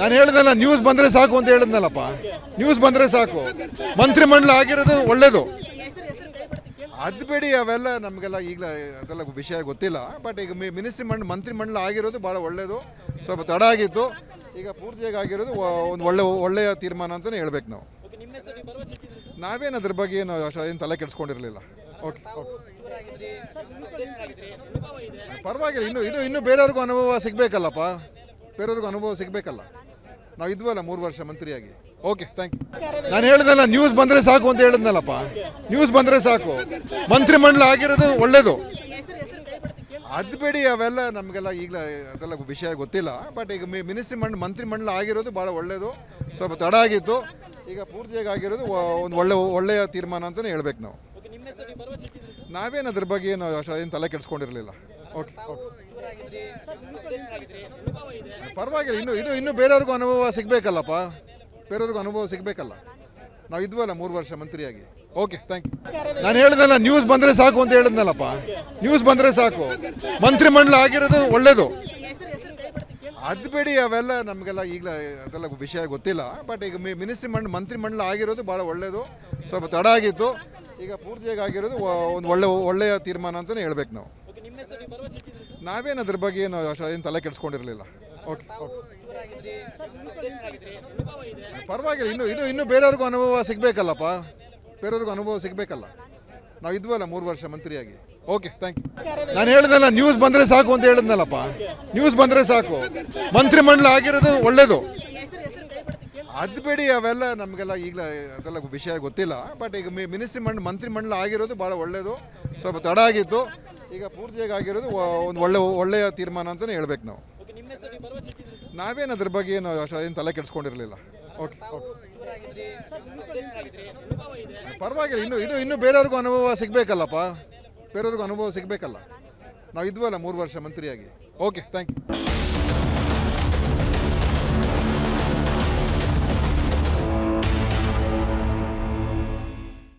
ನಾನು ಹೇಳಿದಲ್ಲ, ನ್ಯೂಸ್ ಬಂದರೆ ಸಾಕು ಅಂತ ಹೇಳಿದ್ನಲ್ಲಪ್ಪ. ನ್ಯೂಸ್ ಬಂದರೆ ಸಾಕು. ಮಂತ್ರಿಮಂಡಲ ಆಗಿರೋದು ಒಳ್ಳೇದು. ಅದು ಬೇಡಿ, ಅವೆಲ್ಲ ನಮಗೆಲ್ಲ ಈಗಲ ಅದೆಲ್ಲ ವಿಷಯ ಗೊತ್ತಿಲ್ಲ. ಬಟ್ ಈಗ ಮಂತ್ರಿಮಂಡಲ ಆಗಿರೋದು ಭಾಳ ಒಳ್ಳೆಯದು. ಸ್ವಲ್ಪ ತಡ ಆಗಿತ್ತು, ಈಗ ಪೂರ್ತಿಯಾಗಿ ಆಗಿರೋದು ಒಂದು ಒಳ್ಳೆಯ ತೀರ್ಮಾನ ಅಂತಲೇ ಹೇಳ್ಬೇಕು ನಾವು. ನಾವೇನು ಅದ್ರ ಬಗ್ಗೆ ಏನು ತಲೆ ಕೆಡಿಸ್ಕೊಂಡಿರಲಿಲ್ಲ. ಓಕೆ ಓಕೆ, ಪರವಾಗಿಲ್ಲ. ಇನ್ನು ಬೇರೆಯವ್ರಿಗೂ ಅನುಭವ ಸಿಗಬೇಕಲ್ಲಪ್ಪ, ಬೇರೆಯವ್ರಿಗೂ ಅನುಭವ ಸಿಗಬೇಕಲ್ಲ. ನಾವು ಇದ್ವಲ್ಲ 3 ವರ್ಷ ಮಂತ್ರಿಯಾಗಿ. Okay, thank you. ನಾನು ಹೇಳಿದಲ್ಲ, ನ್ಯೂಸ್ ಬಂದರೆ ಸಾಕು ಅಂತ ಹೇಳಿದ್ನಲ್ಲಪ್ಪ. ನ್ಯೂಸ್ ಬಂದರೆ ಸಾಕು. ಮಂತ್ರಿಮಂಡಲ ಆಗಿರೋದು ಒಳ್ಳೇದು. ಅದು ಬೇಡಿ, ಅವೆಲ್ಲ ನಮಗೆಲ್ಲ ಈಗಲ ಅದೆಲ್ಲ ವಿಷಯ ಗೊತ್ತಿಲ್ಲ. ಬಟ್ ಈಗ ಮಂತ್ರಿಮಂಡಲ ಆಗಿರೋದು ಭಾಳ ಒಳ್ಳೆಯದು. ಸ್ವಲ್ಪ ತಡ ಆಗಿತ್ತು, ಈಗ ಪೂರ್ತಿಯಾಗಿ ಆಗಿರೋದು ಒಂದು ಒಳ್ಳೆಯ ತೀರ್ಮಾನ ಅಂತಲೇ ಹೇಳ್ಬೇಕು ನಾವು. ನಾವೇನು ಅದ್ರ ಬಗ್ಗೆ ಏನು ತಲೆ ಕೆಡಿಸ್ಕೊಂಡಿರಲಿಲ್ಲ. ಓಕೆ ಓಕೆ, ಪರವಾಗಿಲ್ಲ. ಇನ್ನು ಬೇರೆಯವ್ರಿಗೂ ಅನುಭವ ಸಿಗಬೇಕಲ್ಲಪ್ಪ, ಬೇರೆಯವ್ರಿಗೂ ಅನುಭವ ಸಿಗಬೇಕಲ್ಲ. ನಾವು ಇದ್ವಲ್ಲ 3 ವರ್ಷ ಮಂತ್ರಿಯಾಗಿ. Okay, thank you. ನಾನು ಹೇಳಿದಲ್ಲ, ನ್ಯೂಸ್ ಬಂದರೆ ಸಾಕು ಅಂತ ಹೇಳಿದ್ನಲ್ಲಪ್ಪ. ನ್ಯೂಸ್ ಬಂದರೆ ಸಾಕು. ಮಂತ್ರಿಮಂಡಲ ಆಗಿರೋದು ಒಳ್ಳೇದು. ಅದು ಬೇಡಿ, ಅವೆಲ್ಲ ನಮಗೆಲ್ಲ ಈಗಲ ಅದೆಲ್ಲ ವಿಷಯ ಗೊತ್ತಿಲ್ಲ. ಬಟ್ ಈಗ ಮಂತ್ರಿಮಂಡಲ ಆಗಿರೋದು ಭಾಳ ಒಳ್ಳೆಯದು. ಸ್ವಲ್ಪ ತಡ ಆಗಿತ್ತು, ಈಗ ಪೂರ್ತಿಯಾಗಿ ಆಗಿರೋದು ಒಂದು ಒಳ್ಳೆಯ ತೀರ್ಮಾನ ಅಂತಲೇ ಹೇಳ್ಬೇಕು ನಾವು. ನಾವೇನು ಅದ್ರ ಬಗ್ಗೆ ಏನು ತಲೆ ಕೆಡಿಸ್ಕೊಂಡಿರಲಿಲ್ಲ. ಓಕೆ ಓಕೆ, ಪರವಾಗಿಲ್ಲ. ಇನ್ನು ಬೇರೆಯವ್ರಿಗೂ ಅನುಭವ ಸಿಗಬೇಕಲ್ಲಪ್ಪ, ಬೇರೆಯವ್ರಿಗೂ ಅನುಭವ ಸಿಗಬೇಕಲ್ಲ. ನಾವು ಇದ್ವಲ್ಲ 3 ವರ್ಷ ಮಂತ್ರಿಯಾಗಿ. Okay, thank you. ನಾನು ಹೇಳಿದಲ್ಲ, ನ್ಯೂಸ್ ಬಂದರೆ ಸಾಕು ಅಂತ ಹೇಳಿದ್ನಲ್ಲಪ್ಪ. ನ್ಯೂಸ್ ಬಂದರೆ ಸಾಕು. ಮಂತ್ರಿಮಂಡಲ ಆಗಿರೋದು ಒಳ್ಳೇದು. ಅದು ಬೇಡಿ, ಅವೆಲ್ಲ ನಮಗೆಲ್ಲ ಈಗಲ ಅದೆಲ್ಲ ವಿಷಯ ಗೊತ್ತಿಲ್ಲ. ಬಟ್ ಈಗ ಮಂತ್ರಿಮಂಡಲ ಆಗಿರೋದು ಭಾಳ ಒಳ್ಳೆಯದು. ಸ್ವಲ್ಪ ತಡ ಆಗಿತ್ತು, ಈಗ ಪೂರ್ತಿಯಾಗಿ ಆಗಿರೋದು ಒಂದು ಒಳ್ಳೆಯ ತೀರ್ಮಾನ ಅಂತಲೇ ಹೇಳ್ಬೇಕು ನಾವು. ನಾವೇನು ಅದ್ರ ಬಗ್ಗೆ ಏನು ತಲೆ ಕೆಡಿಸ್ಕೊಂಡಿರಲಿಲ್ಲ. ಓಕೆ ಓಕೆ, ಪರವಾಗಿಲ್ಲ. ಇನ್ನು ಬೇರೆಯವ್ರಿಗೂ ಅನುಭವ ಸಿಗಬೇಕಲ್ಲಪ್ಪ, ಬೇರೆಯವ್ರಿಗೂ ಅನುಭವ ಸಿಗಬೇಕಲ್ಲ. ನಾವು ಇದ್ವಲ್ಲ 3 ವರ್ಷ ಮಂತ್ರಿಯಾಗಿ. Okay, thank you.